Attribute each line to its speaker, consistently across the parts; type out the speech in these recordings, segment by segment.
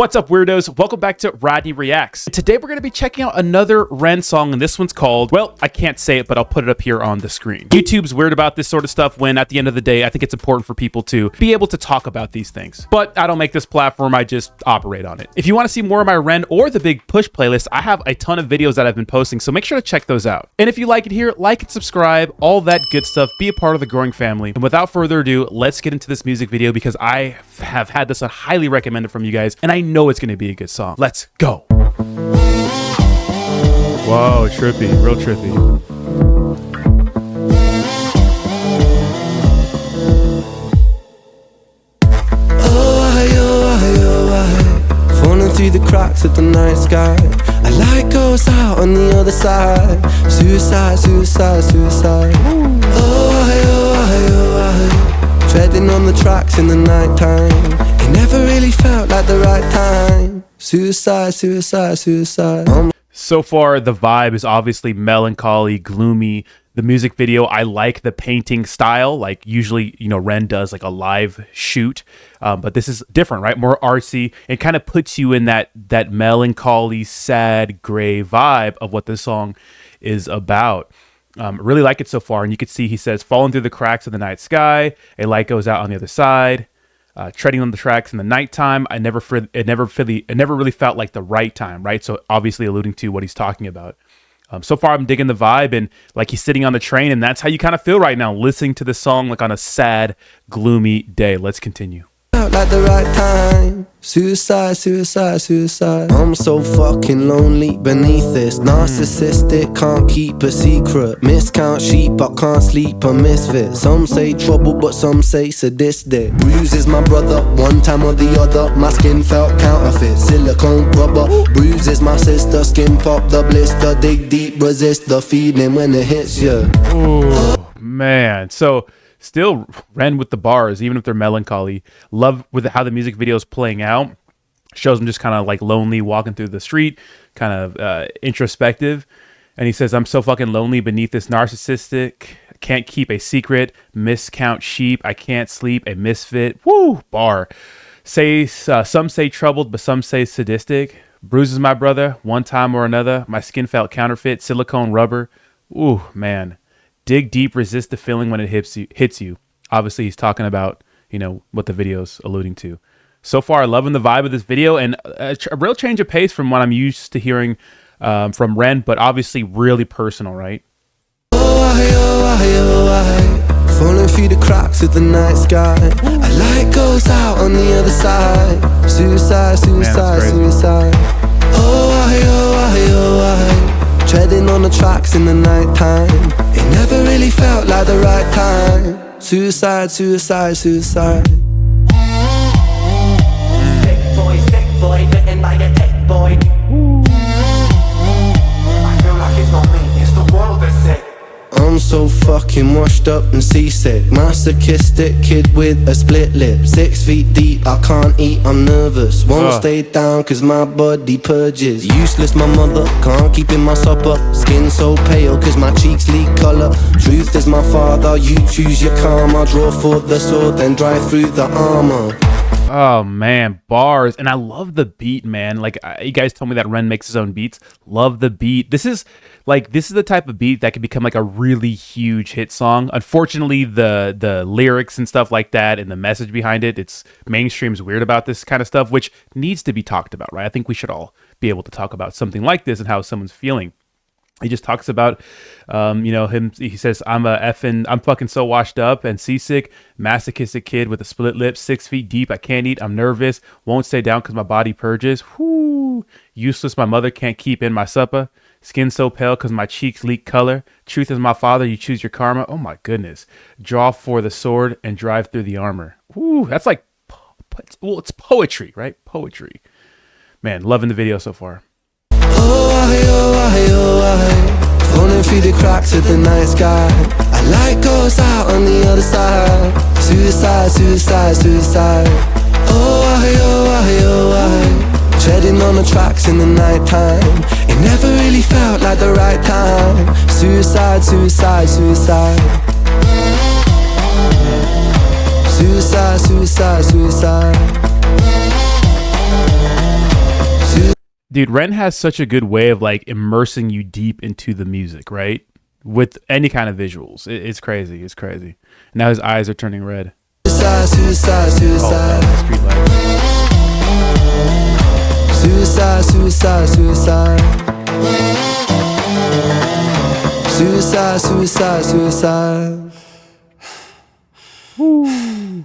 Speaker 1: What's up, weirdos? Welcome back to Rodney Reacts. Today we're going to be checking out another Ren song, and this one's called, well, I can't say it, but I'll put it up here on the screen. YouTube's weird about this sort of stuff when at the end of the day, I think it's important for people to be able to talk about these things. But I don't make this platform, I just operate on it. If you want to see more of my Ren or the Big Push playlist, I have a ton of videos that I've been posting, so make sure to check those out. And if you like it here, like and subscribe, all that good stuff, be a part of the growing family. And without further ado, let's get into this music video because I have had this highly recommended from you guys, and I know it's going to be a good song. Let's go. Whoa, trippy, real trippy.
Speaker 2: Falling through the cracks of the night sky. A light goes out on the other side. Suicide, suicide, suicide. Treading on the tracks in the night time. It never really felt like the right time. Suicide, suicide, suicide.
Speaker 1: So far, the vibe is obviously melancholy, gloomy. The music video, I like the painting style. Like usually, you know, Ren does like a live shoot, but this is different, right? More artsy. It kind of puts you in that melancholy, sad, gray vibe of what this song is about. Really like it so far. And you can see he says, falling through the cracks of the night sky, a light goes out on the other side. Treading on the tracks in the nighttime, it never really felt like the right time, right? So obviously alluding to what he's talking about. So far, I'm digging the vibe, and like he's sitting on the train, and that's how you kind of feel right now, listening to this song like on a sad, gloomy day. Let's continue.
Speaker 2: Like the right time. Suicide, suicide, suicide. I'm so fucking lonely beneath this. Narcissistic, can't keep a secret. Miscount sheep, I can't sleep, a misfit. Some say trouble, but some say sadistic. Bruises my brother, one time or the other. My skin felt counterfeit, silicone rubber. Bruises my sister, skin pop the blister. Dig deep, resist the feeling when it hits you.
Speaker 1: Oh, man. So still Ren with the bars, even if they're melancholy. Love with how the music video is playing out. Shows him just kind of like lonely, walking through the street, kind of introspective. And he says, I'm so fucking lonely beneath this narcissistic, can't keep a secret, miscount sheep, I can't sleep, a misfit. Woo, bar. Some say troubled, but some say sadistic. Bruises my brother, one time or another. My skin felt counterfeit, silicone rubber. Ooh, man. Dig deep, resist the feeling when it hits you. Obviously, he's talking about, you know, what the video's alluding to. So far, loving the vibe of this video, and a real change of pace from what I'm used to hearing from Ren, but obviously really personal, right?
Speaker 2: Falling through the cracks of the night sky. A light goes out on the other side. Suicide, suicide, suicide. Treading on the tracks in the night time. It never really felt like the right time. Suicide, suicide, suicide. Sick boy, bitten by a tech boy. I feel like it's not me, it's the world that's sick. I'm so fucking washed up and seasick. Masochistic kid with a split lip. 6 feet deep, I can't eat, I'm nervous. Won't stay down cause my body purges. Useless my mother, can't keep in my supper. Skin so pale cause my cheeks leak colour. Truth is my father, you choose your karma. Draw for the sword, then drive through the armor.
Speaker 1: Oh man, bars. And I love the beat, man. Like you guys told me that Ren makes his own beats. Love the beat. This is the type of beat that could become like a really huge hit song. Unfortunately, the lyrics and stuff like that and the message behind it, it's mainstream's weird about this kind of stuff, which needs to be talked about, right? I think we should all be able to talk about something like this and how someone's feeling. He just talks about, you know, he says, I'm fucking so washed up and seasick, masochistic kid with a split lip, 6 feet deep, I can't eat, I'm nervous, won't stay down because my body purges. Whoo, useless, my mother can't keep in my supper, skin so pale because my cheeks leak color, truth is my father, you choose your karma. Oh my goodness. Draw for the sword and drive through the armor. Whoo, that's like, well, it's poetry, right? Poetry. Man, loving the video so far.
Speaker 2: Falling through the cracks of the night sky. A light goes out on the other side. Suicide, suicide, suicide. Treading on the tracks in the night time. It never really felt like the right time. Suicide, suicide, suicide. Suicide, suicide, suicide.
Speaker 1: Dude, Ren has such a good way of like immersing you deep into the music, right? With any kind of visuals. It's crazy. It's crazy. Now his eyes are turning red.
Speaker 2: Suicide, suicide,
Speaker 1: Oh
Speaker 2: suicide.
Speaker 1: no, street lights.
Speaker 2: Suicide, suicide, suicide. Suicide, suicide, suicide.
Speaker 1: Woo.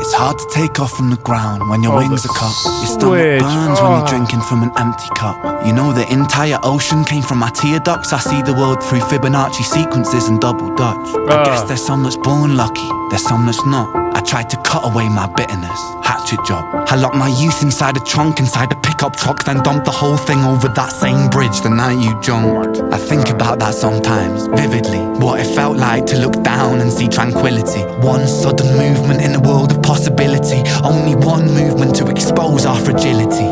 Speaker 3: It's hard to take off from the ground when your
Speaker 1: Oh,
Speaker 3: wings
Speaker 1: the
Speaker 3: are cut. Your stomach
Speaker 1: switch.
Speaker 3: burns when
Speaker 1: Oh.
Speaker 3: you're drinking from an empty cup. You know the entire ocean came from my tear ducts. I see the world through Fibonacci sequences and double dutch. I guess there's some that's born lucky, there's some that's not. I tried to cut away my bitterness, hatchet job. I locked my youth inside a trunk, inside a pickup truck, then dumped the whole thing over that same bridge the night you jumped. I think about that sometimes, vividly. What it felt like to look down and see tranquility. One sudden movement in a world of possibility. Only one movement to expose our fragility.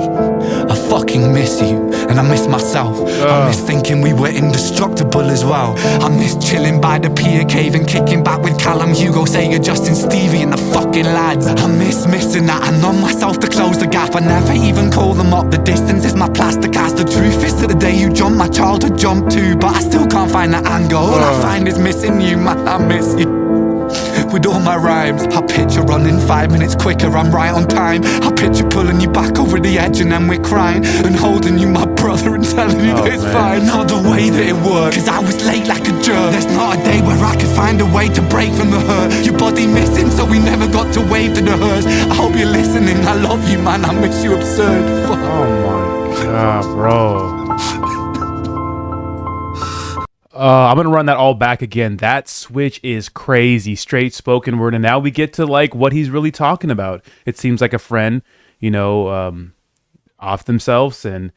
Speaker 3: I fucking miss you, and I miss myself. I miss thinking we were indestructible as well. I miss chilling by the pier cave and kicking back with Callum, Hugo, Sega, Justin, Stevie and the fucking lads. I miss missing that. I numb myself to close the gap. I never even call them up. The distance is my plaster cast. The truth is that the day you jumped, my childhood jumped too. But I still can't find that anger. All I find is missing you, man. I miss you. With all my rhymes, I picture running 5 minutes quicker, I'm right on time. I picture pulling you back over the edge and then we're crying, and holding you, my brother, and telling you that it's fine. Not the way that it worked, cause I was late like a jerk. There's not a day where I could find a way to break from the hurt. Your body missing, so we never got to wave to the hers. I hope you're listening, I love you, man, I miss you absurd. Fuck.
Speaker 1: Oh my god, bro. I'm gonna run that all back again. That switch is crazy. Straight spoken word, and now we get to like what he's really talking about. It seems like a friend, off themselves, and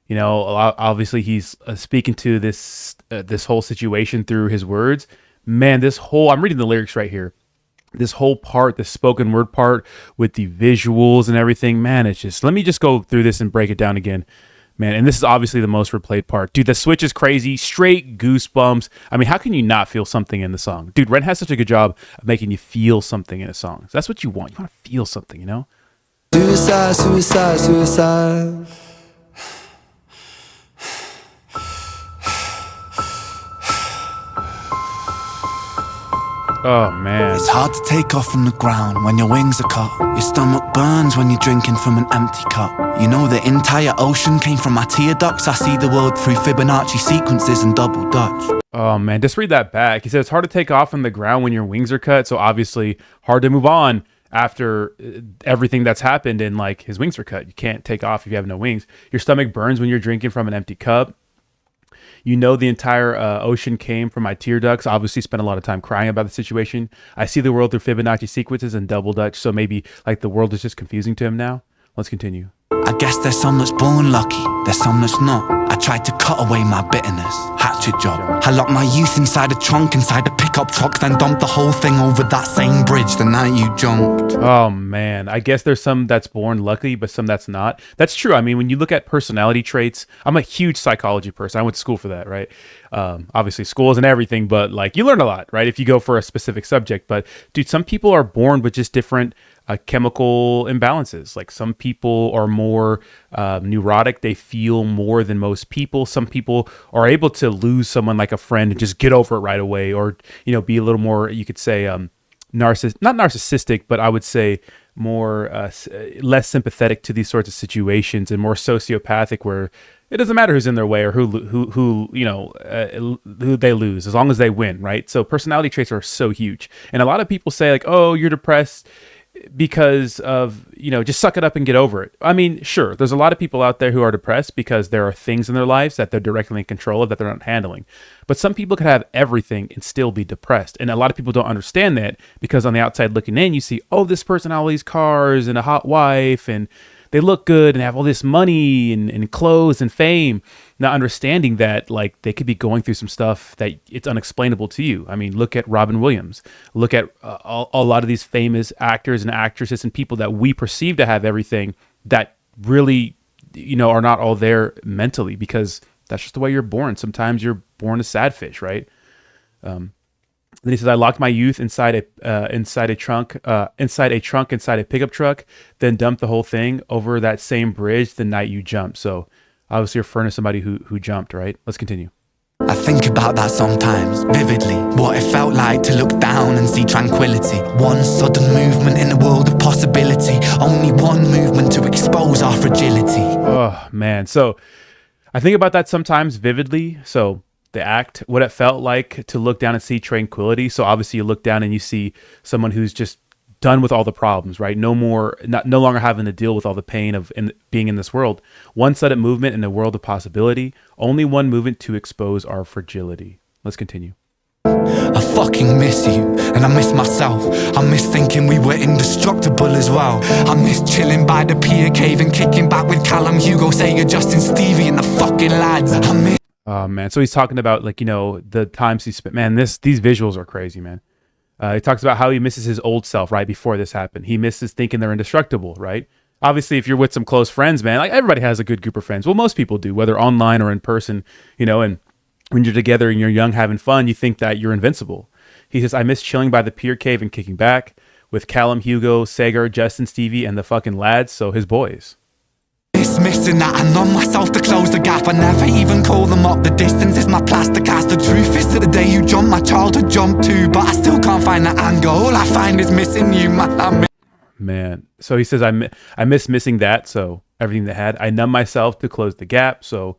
Speaker 1: obviously he's speaking to this whole situation through his words. Man, I'm reading the lyrics right here. This whole part, the spoken word part with the visuals and everything, man, it's just, let me just go through this and break it down again. Man, and this is obviously the most replayed part. Dude, the switch is crazy. Straight goosebumps. I mean, how can you not feel something in the song? Dude, Ren has such a good job of making you feel something in a song. So that's what you want. You want to feel something, you know?
Speaker 2: Suicide, suicide, suicide.
Speaker 1: Oh, man.
Speaker 3: It's hard to take off from the ground when your wings are cut. Your stomach burns when you're drinking from an empty cup. You know the entire ocean came from my tear ducts. I see the world through Fibonacci sequences and double dutch.
Speaker 1: Oh, man. Just read that back. He said it's hard to take off from the ground when your wings are cut. So obviously hard to move on after everything that's happened, and like his wings are cut. You can't take off if you have no wings. Your stomach burns when you're drinking from an empty cup. You know the entire ocean came from my tear ducts. Obviously spent a lot of time crying about the situation. I see the world through Fibonacci sequences and double dutch. So maybe like the world is just confusing to him now. Let's continue.
Speaker 3: I guess there's some that's born lucky, there's some that's not. I tried to cut away my bitterness, hatchet job. I locked my youth inside a trunk, inside a pickup truck, then dumped the whole thing over that same bridge the night you jumped.
Speaker 1: Oh man, I guess there's some that's born lucky, but some that's not. That's true. I mean, when you look at personality traits, I'm a huge psychology person. I went to school for that, right? Obviously school isn't everything, but like you learn a lot, right? If you go for a specific subject. But dude, some people are born with just different chemical imbalances. Like some people are more neurotic. They feel more than most people. Some people are able to lose someone like a friend and just get over it right away, or, be a little more, you could say, not narcissistic, but I would say more less sympathetic to these sorts of situations, and more sociopathic, where it doesn't matter who's in their way or who they lose, as long as they win, right? So personality traits are so huge, and a lot of people say like, oh, you're depressed because of, just suck it up and get over it. I mean, sure, there's a lot of people out there who are depressed because there are things in their lives that they're directly in control of that they're not handling. But some people could have everything and still be depressed. And a lot of people don't understand that, because on the outside looking in, you see, oh, this person has all these cars and a hot wife, and they look good and have all this money and clothes and fame, not understanding that like they could be going through some stuff that it's unexplainable to you. I mean, look at Robin Williams, look at a lot of these famous actors and actresses and people that we perceive to have everything, that really, are not all there mentally, because that's just the way you're born. Sometimes you're born a sad fish, right? Then he says, I locked my youth inside a trunk, inside a pickup truck, then dumped the whole thing over that same bridge the night you jumped. So obviously referring to somebody who jumped, right? Let's continue.
Speaker 3: I think about that sometimes, vividly. What it felt like to look down and see tranquility. One sudden movement in a world of possibility. Only one movement to expose our fragility.
Speaker 1: Oh, man. So I think about that sometimes vividly. So the act, what it felt like to look down and see tranquility. So obviously you look down and you see someone who's just done with all the problems, right? No longer having to deal with all the pain of being in this world. One sudden movement in a world of possibility. Only one movement to expose our fragility. Let's continue.
Speaker 3: I fucking miss you, and I miss myself. I miss thinking we were indestructible as well. I miss chilling by the pier cave and kicking back with Callum, Hugo, Sega, Justin, Stevie, and the fucking lads. I miss.
Speaker 1: Oh man, so he's talking about, like, you know, the times he spent. Man, these visuals are crazy, man. He talks about how he misses his old self right before this happened. He misses thinking they're indestructible, right? Obviously, if you're with some close friends, man, like everybody has a good group of friends. Well, most people do, whether online or in person, you know, and when you're together and you're young having fun, you think that you're invincible. He says, I miss chilling by the pier cave and kicking back with Callum, Hugo, Sagar, Justin, Stevie, and the fucking lads, so his boys.
Speaker 3: It's missing that I numb myself to close the gap. I never even call them up. The distance is my plaster cast. The truth is that the day you jumped, my childhood jumped too. But I still can't find that anger. All I find is missing you,
Speaker 1: man. So he says, I miss missing that. So everything they had. I numb myself to close the gap. So,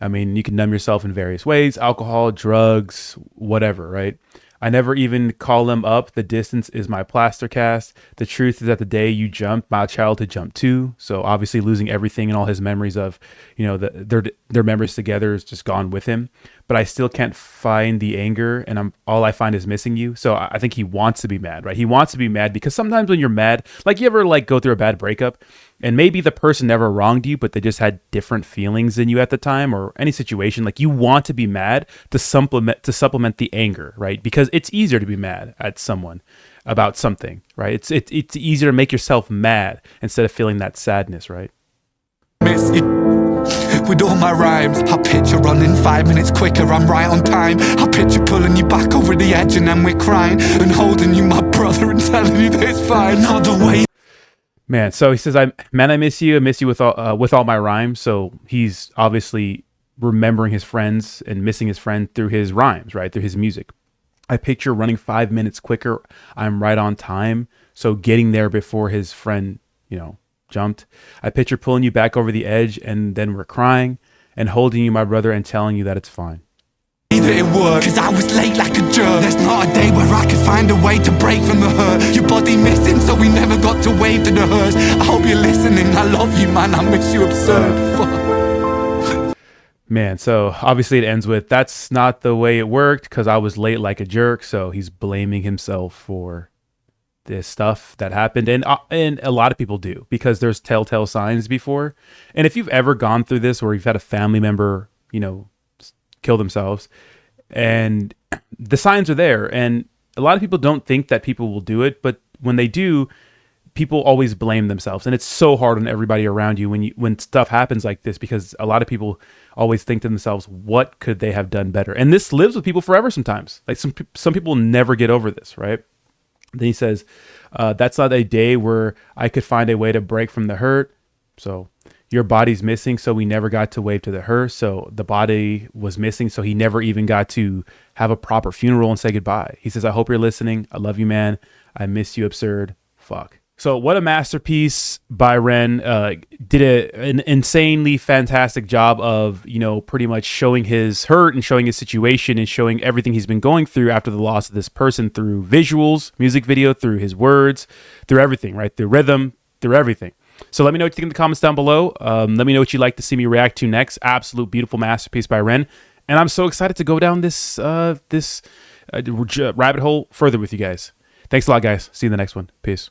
Speaker 1: I mean, you can numb yourself in various ways. Alcohol, drugs, whatever, right? I never even call them up. The distance is my plaster cast. The truth is that the day you jumped, my childhood jumped too. So obviously losing everything and all his memories of, you know, their memories together is just gone with him. But I still can't find the anger, and all I find is missing you. So I think he wants to be mad, right? He wants to be mad because sometimes when you're mad, like you ever like go through a bad breakup, and maybe the person never wronged you, but they just had different feelings than you at the time, or any situation, like you want to be mad to supplement the anger, right? Because it's easier to be mad at someone about something, right? It's easier to make yourself mad instead of feeling that sadness, right?
Speaker 3: Miss you. With all my rhymes, I picture running 5 minutes quicker, I'm right on time. I picture pulling you back over the edge and then we're crying and holding you, my brother, and telling you that it's fine. Not the way.
Speaker 1: Man, so he says, I miss you. I miss you with all my rhymes. So he's obviously remembering his friends and missing his friend through his rhymes, right? Through his music. I picture running 5 minutes quicker. I'm right on time. So getting there before his friend, you know, jumped. I picture pulling you back over the edge and then we're crying and holding you, my brother, and telling you that it's fine.
Speaker 3: Either it worked, cause I was late like a jerk. There's not a day where I could find a way to break from the hurt. Your body missing, so we never got to wave to the hers. I hope you're listening, I love you, man, I miss you absurd. Fuck.
Speaker 1: Man, so obviously it ends with, that's not the way it worked because I was late like a jerk. So he's blaming himself for this stuff that happened, and a lot of people do, because there's telltale signs before. And if you've ever gone through this, or you've had a family member, you know, kill themselves, and the signs are there, and a lot of people don't think that people will do it, but when they do, people always blame themselves, and it's so hard on everybody around you when stuff happens like this, because a lot of people always think to themselves, what could they have done better? And this lives with people forever sometimes. Like some people never get over this, right? Then he says, that's not a day where I could find a way to break from the hurt. So your body's missing, so we never got to wave to the hearse. So the body was missing, so he never even got to have a proper funeral and say goodbye. He says, I hope you're listening. I love you, man. I miss you, absurd. Fuck. So what a masterpiece by Ren. Did an insanely fantastic job of, you know, pretty much showing his hurt and showing his situation and showing everything he's been going through after the loss of this person, through visuals, music video, through his words, through everything, right? Through rhythm, through everything. So let me know what you think in the comments down below. Let me know what you'd like to see me react to next. Absolute beautiful masterpiece by Ren. And I'm so excited to go down this rabbit hole further with you guys. Thanks a lot, guys. See you in the next one. Peace.